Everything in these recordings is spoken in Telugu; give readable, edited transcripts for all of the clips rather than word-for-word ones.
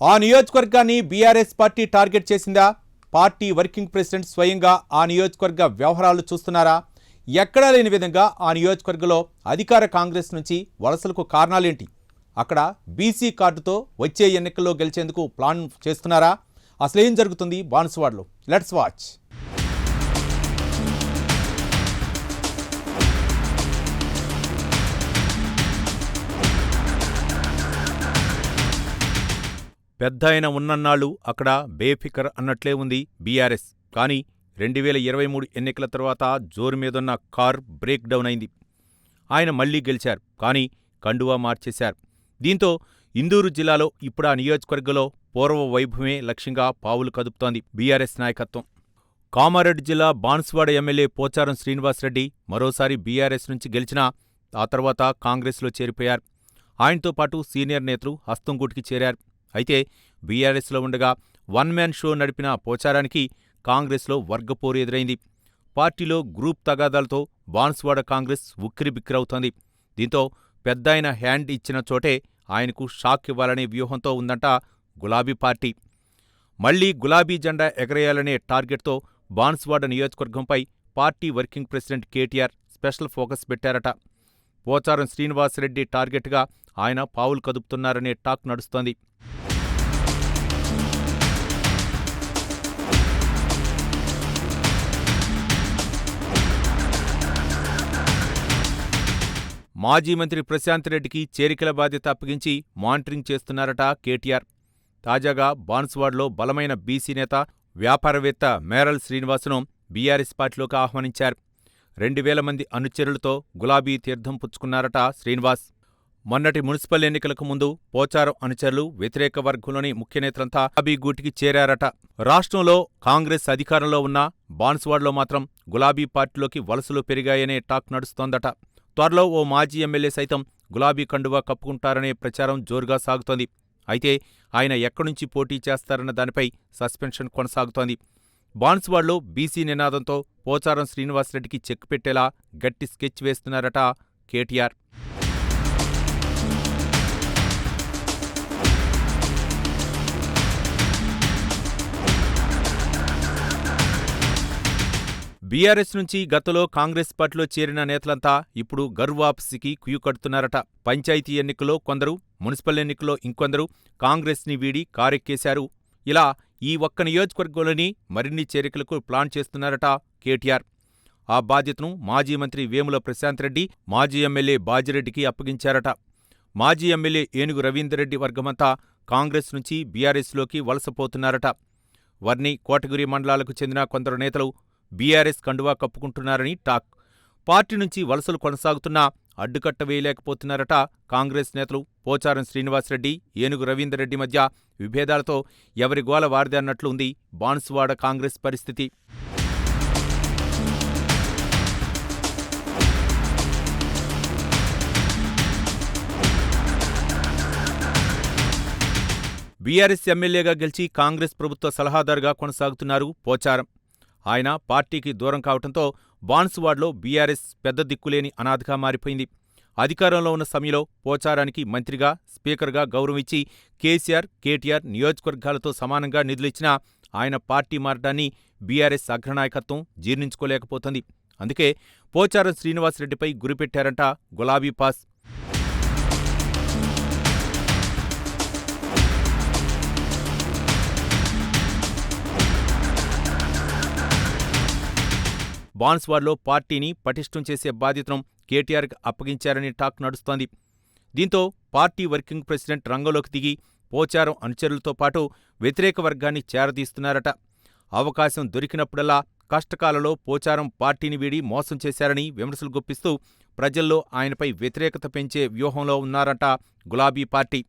ఆ నియోజకవర్గాన్ని బీఆర్ఎస్ పార్టీ టార్గెట్ చేసిందా? పార్టీ వర్కింగ్ ప్రెసిడెంట్ స్వయంగా ఆ నియోజకవర్గ వ్యవహారాలు చూస్తున్నారా? ఎక్కడా లేని విధంగా ఆ నియోజకవర్గంలో అధికార కాంగ్రెస్ నుంచి వలసలకు కారణాలేంటి? అక్కడ బీసీ కార్డుతో వచ్చే ఎన్నికల్లో గెలిచేందుకు ప్లాన్ చేస్తున్నారా? అసలేం జరుగుతుంది బాన్సువాడలో? Let's watch. పెద్దాయన ఉన్నన్నాళ్ళు అక్కడ బేఫికర్ అన్నట్లే ఉంది బీఆర్ఎస్. కానీ 2023 ఎన్నికల తర్వాత జోరు మీదున్న కార్ బ్రేక్ డౌన్ అయింది. ఆయన మళ్లీ గెలిచారు, కానీ కండువా మార్చేశారు. దీంతో ఇందూరు జిల్లాలో ఇప్పుడు ఆ నియోజకవర్గంలో పూర్వ వైభవమే లక్ష్యంగా పావులు కదుపుతోంది బీఆర్ఎస్ నాయకత్వం. కామారెడ్డి జిల్లా బాన్సువాడ ఎమ్మెల్యే పోచారం శ్రీనివాసరెడ్డి మరోసారి బీఆర్ఎస్ నుంచి గెలిచినా ఆ తర్వాత కాంగ్రెస్లో చేరిపోయారు. ఆయనతో పాటు సీనియర్ నేతలు హస్తంగూటికి చేరారు. అయితే బీఆర్ఎస్లో ఉండగా వన్ మ్యాన్ షో నడిపిన పోచారానికి కాంగ్రెస్లో వర్గపోరు ఎదురైంది. పార్టీలో గ్రూప్ తగాదాలతో బాన్సువాడ కాంగ్రెస్ ఉక్కిరిబిక్కిరవుతోంది. దీంతో పెద్దాయన హ్యాండ్ ఇచ్చిన చోటే ఆయనకు షాక్ ఇవ్వాలనే వ్యూహంతో ఉందంట గులాబీ పార్టీ. మళ్లీ గులాబీ జెండా ఎగరేయాలనే టార్గెట్తో బాన్సువాడ నియోజకవర్గంపై party working president KTR special focus పెట్టారట. పోచారం శ్రీనివాసరెడ్డి టార్గెట్గా ఆయన పావులు కదుపుతున్నారనే టాక్ నడుస్తోంది. మాజీ మంత్రి ప్రశాంత్ రెడ్డికి చేరికల బాధ్యత అప్పగించి మానిటరింగ్ చేస్తున్నారట కేటీఆర్. తాజాగా బాన్సువాడలో బలమైన బీసీ నేత, వ్యాపారవేత్త మేరల్ శ్రీనివాసును బీఆర్ఎస్ పార్టీలోకి ఆహ్వానించారు. 2000 మంది అనుచరులతో గులాబీ తీర్థం పుచ్చుకున్నారట శ్రీనివాస్. మొన్నటి మున్సిపల్ ఎన్నికలకు ముందు పోచారం అనుచరులు వ్యతిరేక వర్గంలోని ముఖ్యనేతలంతా గులాబీ గూటికి చేరారట. రాష్ట్రంలో కాంగ్రెస్ అధికారంలో ఉన్న బాన్సువాడలో మాత్రం గులాబీ పార్టీలోకి వలసలు పెరిగాయనే టాక్ నడుస్తోందట. త్వరలో ఓ మాజీ ఎమ్మెల్యే సైతం గులాబీ కండువా కప్పుకుంటారనే ప్రచారం జోరుగా సాగుతోంది. అయితే ఆయన ఎక్కడ్నుంచి పోటీ చేస్తారన్న దానిపై సస్పెన్షన్ కొనసాగుతోంది. బాన్సువాడలో బీసీ నినాదంతో పోచారం శ్రీనివాసరెడ్డికి చెక్ పెట్టేలా గట్టి స్కెచ్ వేస్తున్నారట కేటీఆర్. బీఆర్ఎస్ నుంచి గతంలో కాంగ్రెస్ పార్టీలో చేరిన నేతలంతా ఇప్పుడు గర్వాప్సీకి కుయ్యు కడుతున్నారట. పంచాయతీ ఎన్నికల్లో కొందరు, మున్సిపల్ ఎన్నికల్లో ఇంకొందరు కాంగ్రెస్ని వీడి కారెక్కేశారు. ఇలా ఈ ఒక్క నియోజకవర్గంలోని మరిన్ని చేరికలకు ప్లాన్ చేస్తున్నారట కేటీఆర్. ఆ బాధ్యతను మాజీ మంత్రి వేముల ప్రశాంత్ రెడ్డి, మాజీ ఎమ్మెల్యే బాజిరెడ్డికి అప్పగించారట. మాజీ ఎమ్మెల్యే ఏనుగు రవీందర్రెడ్డి వర్గమంతా కాంగ్రెస్ నుంచి బీఆర్ఎస్లోకి వలసపోతున్నారట. వర్ని, కోటగిరి మండలాలకు చెందిన కొందరు నేతలు బీఆర్ఎస్ కండువా కప్పుకుంటున్నారని టాక్. పార్టీ నుంచి వలసలు కొనసాగుతున్నా అడ్డుకట్ట వేయలేకపోతున్నారట కాంగ్రెస్ నేతలు. పోచారం శ్రీనివాసరెడ్డి, ఏనుగు రవీందర్రెడ్డి మధ్య విభేదాలతో ఎవరి గోల వారిదే అన్నట్లు ఉంది బాన్సువాడ కాంగ్రెస్ పరిస్థితి. బీఆర్ఎస్ ఎమ్మెల్యేగా గెలిచి కాంగ్రెస్ ప్రభుత్వ సలహాదారుగా కొనసాగుతున్నారు పోచారం. ఆయన పార్టీకి దూరం కావడంతో బాన్సువాడలో బీఆర్ఎస్ పెద్ద దిక్కులేని అనాథగా మారిపోయింది. అధికారంలో ఉన్న సమయంలో పోచారానికి మంత్రిగా, స్పీకర్గా గౌరవించి కేటీఆర్ నియోజకవర్గాలతో సమానంగా నిధులిచ్చినా ఆయన పార్టీ మారడాన్ని బీఆర్ఎస్ అగ్రనాయకత్వం జీర్ణించుకోలేకపోతోంది. అందుకే పోచారం శ్రీనివాసరెడ్డిపై గురిపెట్టారంట గులాబీ పాస్. బాన్సువాడలో పార్టీని పటిష్టం చేసే బాధ్యతను కేటీఆర్కి అప్పగించారని టాక్ నడుస్తోంది. దీంతో పార్టీ వర్కింగ్ ప్రెసిడెంట్ రంగంలోకి దిగి పోచారం అనుచరులతో పాటు వ్యతిరేక వర్గాన్ని చేరదీస్తున్నారట. అవకాశం దొరికినప్పుడల్లా కష్టకాలలో పోచారం పార్టీని వీడి మోసం చేశారని విమర్శలు గుప్పిస్తూ ప్రజల్లో ఆయనపై వ్యతిరేకత పెంచే వ్యూహంలో ఉన్నారట గులాబీ పార్టీ.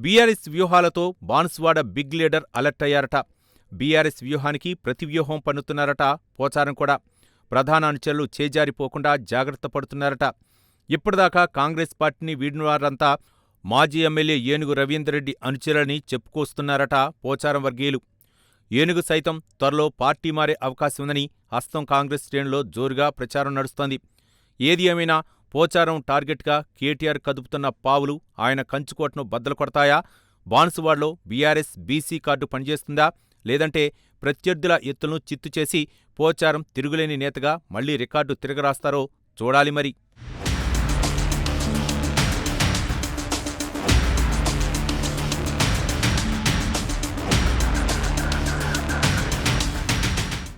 బీఆర్ఎస్ వ్యూహాలతో బాన్సువాడ బిగ్ లీడర్ అలర్ట్ అయ్యారట. బీఆర్ఎస్ వ్యూహానికి ప్రతివ్యూహం పన్నుతున్నారట పోచారం కూడా. ప్రధాన అనుచరులు చేజారిపోకుండా జాగ్రత్త పడుతున్నారట. ఇప్పటిదాకా కాంగ్రెస్ పార్టీని వీడినవారంతా మాజీ ఎమ్మెల్యే ఏనుగు రవీందర్రెడ్డి అనుచరులని చెప్పుకొస్తున్నారట పోచారం వర్గీయులు. ఏనుగు సైతం త్వరలో పార్టీ మారే అవకాశం ఉందని హస్తం కాంగ్రెస్ శ్రేణుల్లో జోరుగా ప్రచారం నడుస్తోంది. ఏది ఏమైనా పోచారం టార్గెట్గా కేటీఆర్ కదుపుతున్న పావులు ఆయన కంచుకోటను బద్దలు కొడతాయా? బాన్సువాడలో బీఆర్ఎస్ బీసీ కార్డు పనిచేస్తుందా? లేదంటే ప్రత్యర్థుల ఎత్తులను చిత్తు చేసి పోచారం తిరుగులేని నేతగా మళ్లీ రికార్డు తిరగరాస్తారో చూడాలి మరి.